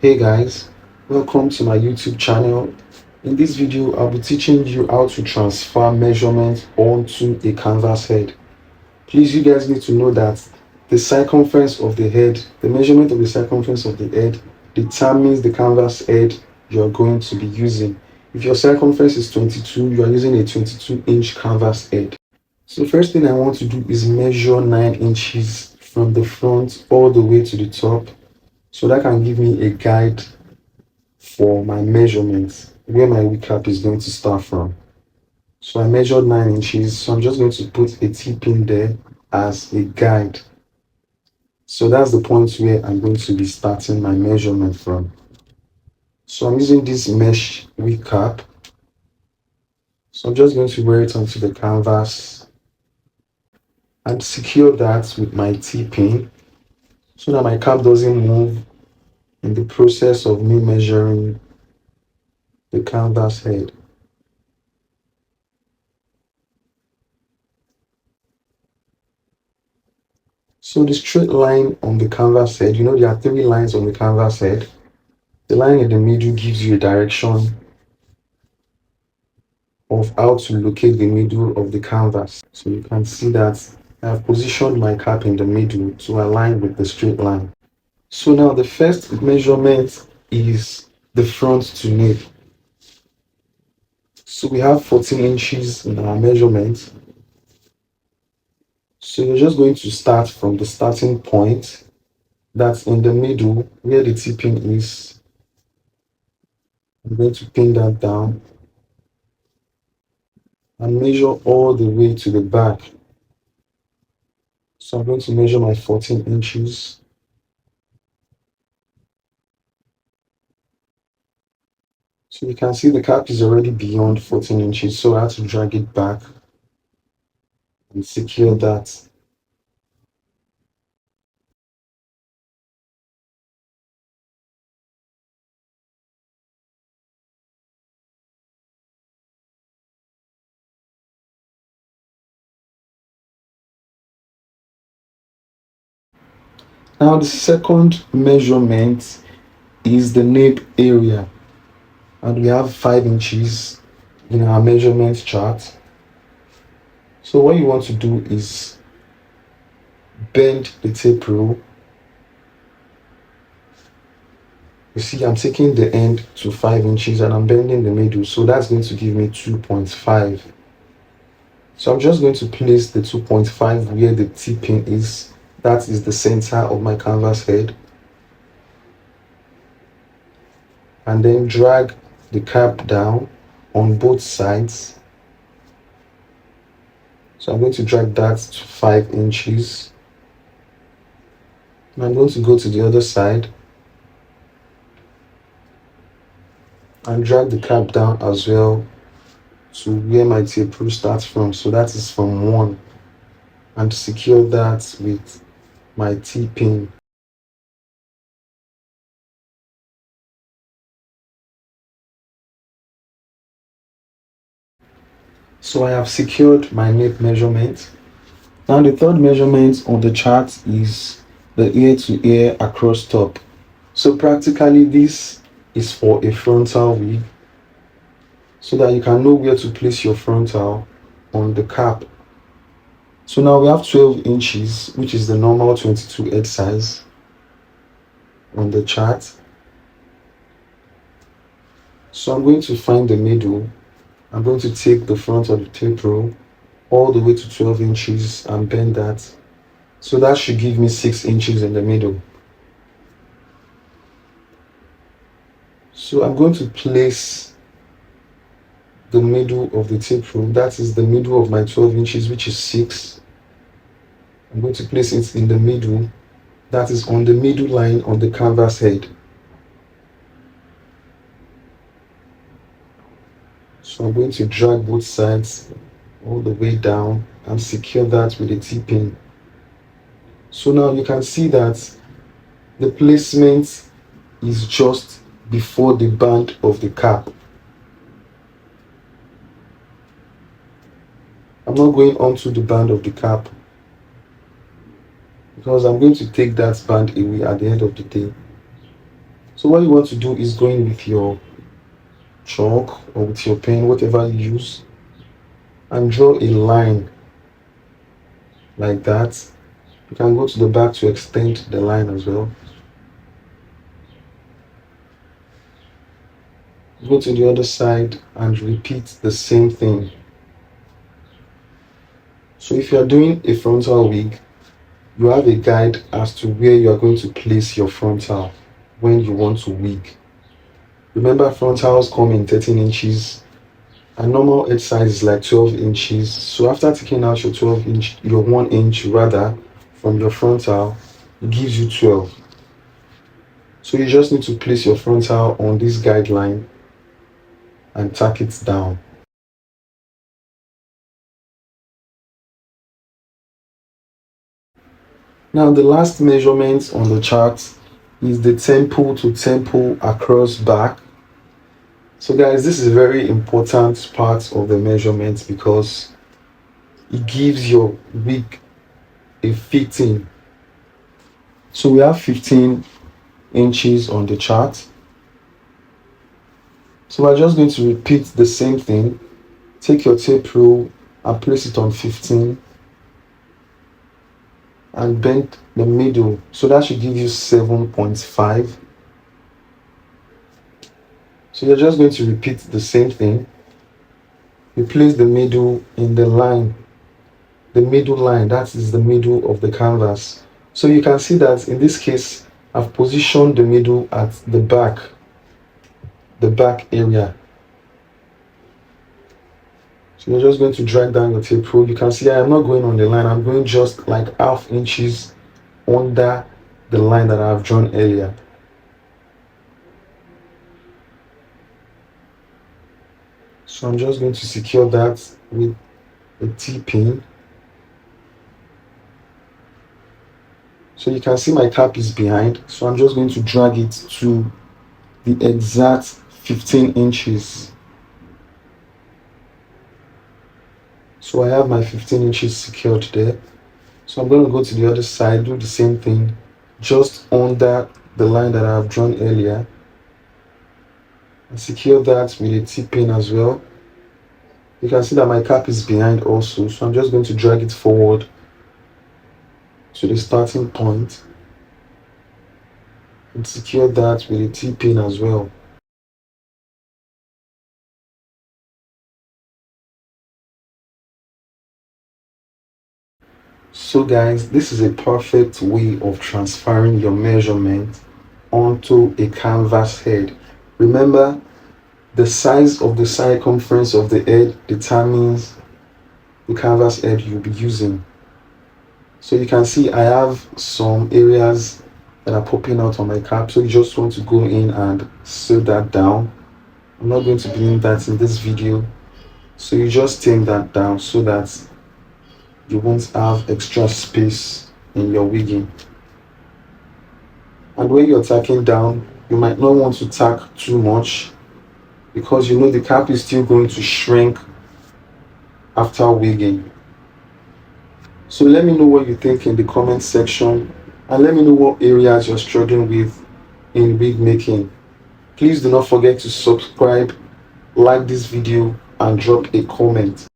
Hey guys, welcome to my YouTube channel. In this video, I'll be teaching you how to transfer measurement onto a canvas head. Please, you guys need to know that the circumference of the head, the measurement of the circumference of the head determines the canvas head you're going to be using. If your circumference is 22, you are using a 22-inch canvas head. So the first thing I want to do is measure 9 inches from the front all the way to the top. So that can give me a guide for my measurements where my wig cap is going to start from. So I measured 9 inches. So I'm just going to put a T-pin there as a guide. So that's the point where I'm going to be starting my measurement from. So I'm using this mesh wig cap. So I'm just going to wear it onto the canvas and secure that with my T-pin so that my cap doesn't move in the process of me measuring the canvas head. So the straight line on the canvas head, there are three lines on the canvas head. The line in the middle gives you a direction of how to locate the middle of the canvas. So you can see that I have positioned my cap in the middle to align with the straight line. So now the first measurement is the front to nape. So we have 14 inches in our measurement. So you're just going to start from the starting point that's in the middle where the T-pin is. I'm going to pin that down and measure all the way to the back. So I'm going to measure my 14 inches. So you can see the cap is already beyond 14 inches, so I have to drag it back and secure that. Now the second measurement is the nape area, and we have 5 inches in our measurement chart. So what you want to do is bend the tape rule. You see, I'm taking the end to 5 inches and I'm bending the middle, so that's going to give me 2.5. So I'm just going to place the 2.5 where the T-pin is. That is the center of my canvas head. And then drag the cap down on both sides. So I'm going to drag that to 5 inches. And I'm going to go to the other side and drag the cap down as well to where my tape rule starts from. So that is from 1. And secure that with my T-pin. So I have secured my nape measurement. Now the third measurement on the chart is the ear to ear across top. So practically this is for a frontal wig so that you can know where to place your frontal on the cap. So now we have 12 inches, which is the normal 22 head size on the chart. So I'm going to find the middle. I'm going to take the front of the tape rule all the way to 12 inches and bend that. So that should give me 6 inches in the middle. So I'm going to place the middle of the tape rule. That is the middle of my 12 inches, which is 6. I'm going to place it in the middle. That is on the middle line on the canvas head. So I'm going to drag both sides all the way down and secure that with a T-pin. So now you can see that the placement is just before the band of the cap. I'm not going onto the band of the cap because I'm going to take that band away at the end of the day. So So what you want to do is go in with your chalk or with your pen, whatever you use, and draw a line like that. You can go to the back to extend the line as well. Go to the other side and repeat the same thing. So if you are doing a frontal wig, you have a guide as to where you are going to place your frontal when you want to wig. Remember, frontals come in 13 inches and normal head size is like 12 inches. So after taking out your 1 inch rather from your frontal, it gives you 12. So you just need to place your frontal on this guideline and tack it down. Now the last measurement on the chart is the temple to temple across back. So guys, this is a very important part of the measurement because it gives your wig a fitting. So we have 15 inches on the chart. So we're just going to repeat the same thing. Take your tape rule and place it on 15 and bend the middle. So that should give you 7.5. So you're just going to repeat the same thing. You place the middle in the line. The middle line, that is the middle of the canvas. So you can see that in this case, I've positioned the middle at the back area. So you're just going to drag down your tape rule. You can see I am not going on the line. I'm going just like half inches under the line that I've drawn earlier. So I'm just going to secure that with a T-pin. So you can see my cap is behind. So I'm just going to drag it to the exact 15 inches. So I have my 15 inches secured there. So I'm going to go to the other side, do the same thing, just under the line that I've drawn earlier. And secure that with a T-pin as well. You can see that my cap is behind also. So I'm just going to drag it forward to the starting point and secure that with a T-pin as well. So guys, this is a perfect way of transferring your measurement onto a canvas head. Remember, the size of the circumference of the head determines the canvas head you'll be using. So you can see I have some areas that are popping out on my cap, so you just want to go in and sew that down. I'm not going to be doing that in this video, so you just tame that down so that you won't have extra space in your wigging. And when you're tacking down, you might not want to tack too much because you know the cap is still going to shrink after wigging. So let me know what you think in the comment section and let me know what areas you're struggling with in wig making. Please do not forget to subscribe, like this video and drop a comment.